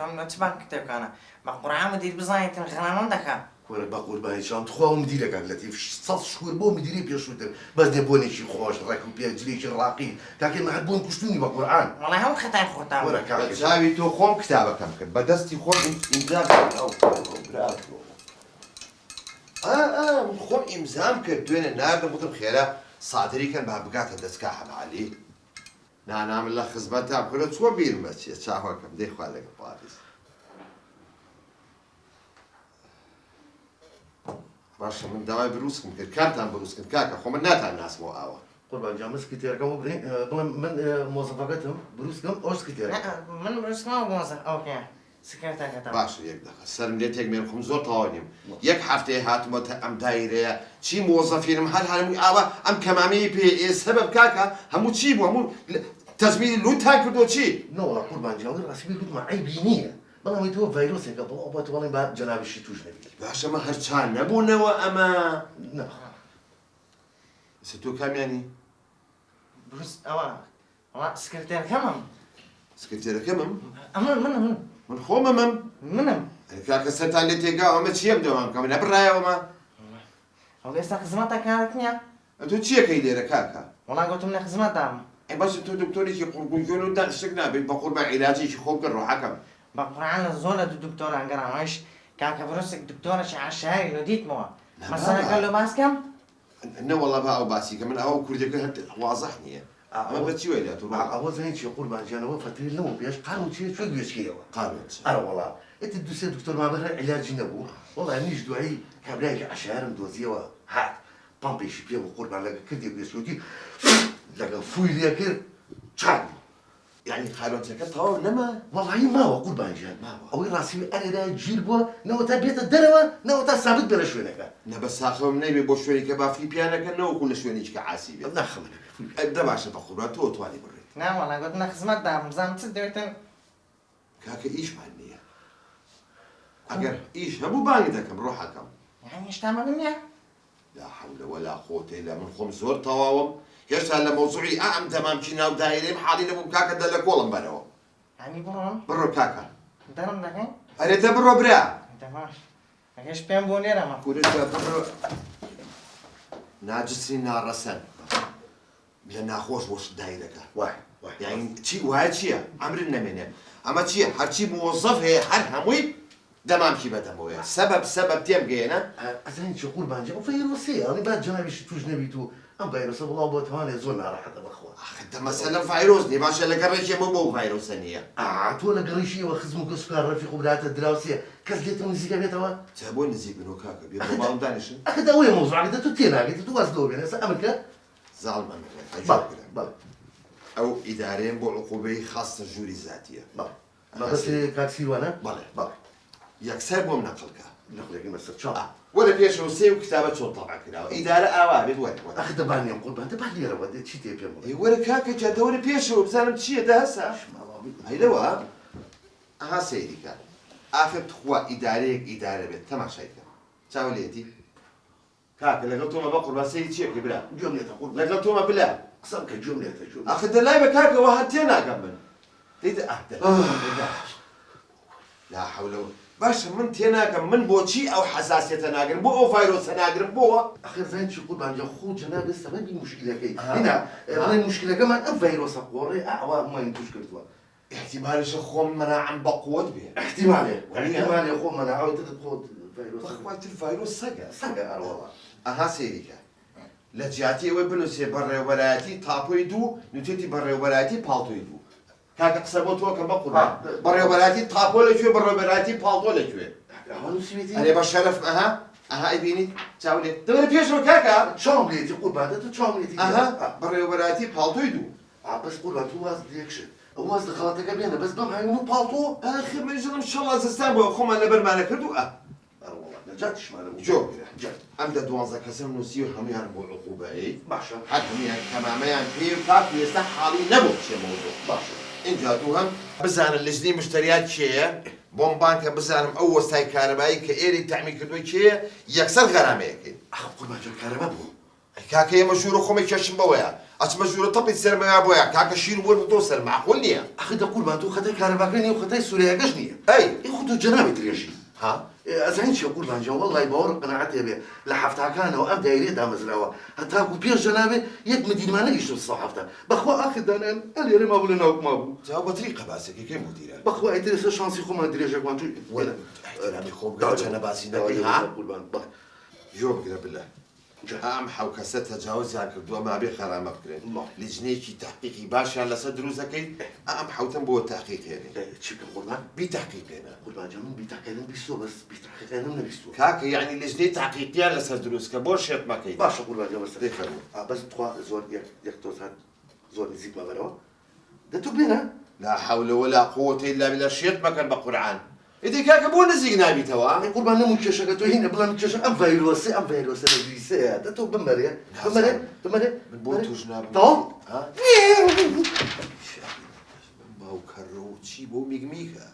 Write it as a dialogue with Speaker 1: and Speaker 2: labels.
Speaker 1: تۆم نەچبان کتێبەکانە بە قورعان مدیر بزانێتن غەنامەم دەکات.
Speaker 2: وەرە بە قوربانی چاوم تخوا مدیرەکان لەتیف 100 شکور بۆ مدیری پێشووتر بەس دەبوونێکی خۆش ڕێک و پێجلێکی ڕاقی کاکێ مەحەد بۆن کوشتنی بە قورعان.
Speaker 1: وەڵای هەموو خەتای خۆتاوە.
Speaker 2: وەرە کاکە
Speaker 3: چاوی تۆ خۆم کتابەکەم کرد بە دەستی خۆم ئیمزا کرد. خۆم ئیمزام کرد دوێنێ ناردم وتم خێرا سادریکەن با بگاتە دەستگا هەمالی. نانامن لە خزمەتا بکرە چوە بیرم بەچێ چاوەکەم دەیخوا لەگە پاریس. باشە من داوای بروسکم کرد کارتان بروسکن کاکە خۆ من ناتان ناسمەوە ئاوە.
Speaker 2: قوربان جان سکرتێرەکەم بڵێم من مۆزەفەکەتم بروسکم ئەو سکرتێرەکە.
Speaker 1: من بروسکەوە بۆزە ئەوکێ سکرتەکەتەوە.
Speaker 3: باشە یەک دەقە سەرم لێ تێک مێن خۆم زۆر تەواو نیم. یەک هەفتەیە هاتمەوە ئەم دایرەیە چی مۆزەفینم هەر هەمووی ئاوە ئەم کەمامەی پێ سەبەب کاکە هەموو چی بوو هەموو تەزمیری لوتان کردو چی؟
Speaker 2: نەوەڵا قوربان جان ڕاستیبی لوتمە عیبی نییە. بەڵام تۆ ڤایرۆسێکە بڵ ئەو بە تو بەڵێن با جەنابیشی توش نەبی.
Speaker 3: باشە مە هەرچان نەبوونەوە ئەمە. سە تۆ کامیانی؟
Speaker 1: بروس ئەوە وڵا سکرتێرەکەمم.
Speaker 3: سکرتێرەکەمم؟
Speaker 1: من
Speaker 3: من خۆمەمم.
Speaker 1: منم.
Speaker 3: کاکە سەرتان لێ تێگاوە ئەمە چیم دەوام کەم نەبڕایەوەمە؟
Speaker 1: ئەو ئێستا خزمەتە کارت نییە؟
Speaker 3: تۆ چیەکەی لێرە کاکە؟
Speaker 1: وڵا گوتم لە خزمەتام.
Speaker 3: باش تۆ دکتۆرێکی قوربوونکێن و شک نابێت بە قوربان عیلاجێکی خۆ بکە ڕۆحەکەم.
Speaker 1: بە قورعان لە زۆر لە دوو دکتۆران گەڕامەش کاکە بروسێک دکتۆرەشی عاشایی لە دیتمەوە. مەسەلەکە لە باسکەم؟
Speaker 3: نەوەڵا با ئەو باسی کە من ئەو کوردەکە هەر وازەح نییە. ئەمە بەچی وەیلا تۆ؟
Speaker 2: ئەوە زەنی چی قوربان جانەوە فەتیر لەمە پێش قان و چێ چۆ گوێچکەیەوە.
Speaker 3: قانوت.
Speaker 2: ئەرە وەڵا ئێتە دووسێ دکتۆر مابەر هەر عیلاجی نەبوو. وەڵا منیش دوایی کابرایەکی عەشایەرم دۆزیەوە هات. پەمپێکی پێ بۆ قوربان لەگە کردی گوێچکەوتی لەگە فوی لێ کرد چاک.
Speaker 3: یعنی خالۆتەکە تەواو نەما؟
Speaker 2: وەڵایی ماوە قوربان جان ماوە. ئەوەی ڕاستیوی ئەرێرا گیر بووە نەوە تا بێتە دەرەوە نەوە تا سابت بێ لە شوێنەکە.
Speaker 3: نە بە ساخەوم نەیبێ بۆ شوێنی کە بافری پیانەکە نەوەکو لە شوێنێکی کە عاسی بێت.
Speaker 2: ناخەمە
Speaker 3: دە باشە بە قوربان تۆ توانی بڕێت.
Speaker 1: ناوەڵا گوتنە خزمەتدام بزانم چ دەوێتن.
Speaker 3: کاکە ئیشمان نییە. ئەگەر ئیش هەبوو بانگی دەکەم ڕۆحەکەم.
Speaker 1: یعنی شتامە نییە؟
Speaker 3: لا حول ولا قوة إلا من خۆم زۆر تەواوم. هێشتا لە مەوزوعی ئەم تەمامکی ناو دایرەیم حاڵی نەبووم کاکە دە لە کۆڵم بەرەوە.
Speaker 1: یعنی بڕۆم؟
Speaker 3: بڕۆ کاکە.
Speaker 1: دەرم دەکەین؟
Speaker 3: ئەرێتە بڕۆ برا.
Speaker 1: دەباش. ئەگەش پێم بۆ لێرەمە.
Speaker 3: کورتە بڕۆ. ناجسی ناڕەسەن. لە ناخۆش بۆ دایرەکە.
Speaker 2: وای
Speaker 3: یعنی چی وایە چییە؟ ئەمرن نەمێنێ. ئەمە چییە؟ هەرچی موظف هەیە هەر هەمووی دەمامکی بەدەمەوەیە. سەبەب تێم گەیەنە؟
Speaker 2: ئەزانی چی قوربان جان ئەو ڤایرۆسەیە ئەڵێ با جەنابیشی توش نەبیت و ئەم ڤایرۆسە بڵاو بۆ توانێت زۆر ناڕەحەتە بەخوا.
Speaker 3: ئەخە مەسەلە ڤایرۆس نیە باشە لەگەڵ ڕێکێمە بۆ ڤایرۆسە نییە.
Speaker 2: تۆ لە گەڕیشیەوە خزم و کەسوکار ڕەفیق و براتە دراوسێ کەس لێتە نزیکە بێتەوە؟
Speaker 3: چا بۆ نزیک بن و کاکە بێ بۆ باڵم دانیشن؟
Speaker 2: ئەخە دەوەیە مۆزوعەکەتە تۆ تێناگەیت تو واز لەوە بێنە ئەمریکا
Speaker 3: زاڵمان
Speaker 2: بەڵێ
Speaker 3: ئەو ئیدارەیەم بۆ عقوبەی خاستە ژووری زاتیە.
Speaker 2: بەڵێ بەس کاکسیروانە؟
Speaker 3: بەڵێ
Speaker 2: بەڵێ
Speaker 3: یەکسەر بۆم نەقڵکە.
Speaker 2: نەقلێکی مەسەر چاڵ.
Speaker 3: وەرە پێشەوە سێ و کتابە چۆن تەڵا کراوە ئیدارە ئاوا بێت وەرە.
Speaker 2: ئەخە دەبانیان قوربان دەبا لێرەوە دێ چی تێ پێم بڵێ.
Speaker 3: وەرە کاکە جادەوەرە پێشەوە بزانم چییە دە هەسا؟ هەیلەوە ئەها سەیریکە. ئاخر تخوا ئیدارەیەک ئیدارە بێت تەماشایکە. چاوە لێتی؟ کاکە لەگەڵ تۆمە بە قوربان سەیری چیەکەی برا؟
Speaker 2: گوێم لێتە قوربان.
Speaker 3: لەگەڵ تۆمە بلا.
Speaker 2: قسەم کە گوێم لێتە گوێم.
Speaker 3: ئەخە دەلای بە کاکەوە هەر تێناگەم من. دەیتە لا حول ولا باشە من تێناگەم من بۆچی ئەو حەساسیەتە ناگرم بۆ ئەو ڤایرۆسە ناگرم بۆوە؟
Speaker 2: ئەخر زانین چی قوربان جان خۆ جەنابێت سەبەبی موشکیلەکەی. هینا بڵێن موشکیلەکەمان ئەم ڤایرۆسە قۆڕێ ئەوە هەمووانی توش کردووە.
Speaker 3: احتیمالش خۆم مەناعەم بە قووەت بێ.
Speaker 2: احتیمالێ خۆ مەناعەوەتە خۆت ڤایرۆس.
Speaker 3: بەخواتر ڤایرۆس سەگە.
Speaker 2: سەگە ئەڕۆڵە.
Speaker 3: ئەها سەیریکە. لە جیاتی ئەوەی بنووسێ بەڕێوەبەرایەتی تاپۆی دوو نوتێتی بەڕێوەبەرایەتی پاڵتۆی دوو. کاکە قسە بۆ تۆکەم بە قوربان. بەڕێوەبەرایەتی تاپۆ لەکوێ بەڕێوەبەرایەتی پاڵتۆ لەکوێ؟
Speaker 2: ئەوە نووسیوێتی؟
Speaker 3: ئەرێ بە شەرەف ئەها ئەیبینیت چاو لێ دەوەرە پێشەوە کاکە.
Speaker 2: چاوم لێتی قوربان تۆ چاوم لێتی.
Speaker 3: بەڕێوەبەرایەتی پاڵتۆی دوو.
Speaker 2: بەس قوربان تۆ واز لێکشت. ئەو واز لە خەڵاتەکە بێنە بەس بەم هەموو پاڵتۆ.
Speaker 3: ئاخر منیشڵم شەڵا زستان بۆ خۆمان لەبەرمانە کردو
Speaker 2: نەجاتیشمانە
Speaker 3: جۆ ئەم دە 12 کەسم نووسی و هەمویان بۆ عقوبەیە
Speaker 2: باشە
Speaker 3: هەر هەمویان کەمامەیان پێ و کاک ئێستا حاڵی نەبوو بچێ مەوزوع
Speaker 2: باشە.
Speaker 3: اینجا دوو هەم بزانن لژنی مشتریات کێیە بۆم بانکە بزانم ئەو وەستای کارەبایی کە ئێری تەعمی کردووی کێیە یەکسەر غەرامەیەکەین.
Speaker 2: قوربان جان کارەبا بوو.
Speaker 3: کاکە ئێمە ژوورە خۆمە کێشم بەوەیە ئەچمە ژوورە تەپی سەرمەوە بۆیە کاکە شیر بوون تۆ سەر معقول نییە
Speaker 2: ئەخە دە قوربان تۆ خەتای کارەباکەی نیە و خەتای سوورەیەکەش نییە
Speaker 3: ئەی
Speaker 2: خۆ تۆ جەنابی درێژی
Speaker 3: ها
Speaker 2: ئەزانین چیە قوربان جان وەڵڵای باوەڕ قەناعەتێ بێ لە حەفتاکانەوە ئەم دایرێ دامەزراوە هەتاکو پێش جەنابێ یەک مدیرمانە گەیشتە سە هەفتە بەخوا ئاخر دانیان ئەلێرە مابوو لە ناوکما بوو
Speaker 3: جاو بەتری قەباسێکی کەی مدیرە
Speaker 2: بەخوا ئەیتر ئێستا شانسی خۆمان درێژێکمان توی
Speaker 3: ئەحترامی خۆم گاچەنە باسی نەکەی ها
Speaker 2: قوربان
Speaker 3: جۆ بگرە بلە ئەم حەو کەسە تەجاوزیان کردووە مابێ خەرامە بکرێن لیژنەیەکی تحقیقی باشیان لەسەر دروستەکەی ئەم حەوتم بۆ تحقیقێنێ
Speaker 2: چی بکەم قوربان
Speaker 3: بی تحقیقێنە
Speaker 2: قوربان جان من بیتاقێنم بیستۆ بەس بیتاقێنم نەبیستوە
Speaker 3: کاکە یعنی لیژنەی تحقیقیان لەسەر دروستکە بۆ شێت مەکەی
Speaker 2: باشە قوربان جان بەس
Speaker 3: دەیفەرموو
Speaker 2: بەس تخوا زۆر یەک تۆزان زۆر نزیک مەبەرەوە دەتۆ بێنە
Speaker 3: لا حول ولا قوة إلا بالله شێت مەکەن بە قورعان ئیدی کاکە بۆ نزیک نابیتەوە
Speaker 2: قوربان نەمون کێشەکە تۆ هینە بڵام کێشە ئەم ڤایرۆسە لە ویسەیە دەتۆ بمەرێ بمەرێ
Speaker 3: من بۆ توش نابم
Speaker 2: تەواو
Speaker 3: باو کەڕە و چی بۆ میگمیکە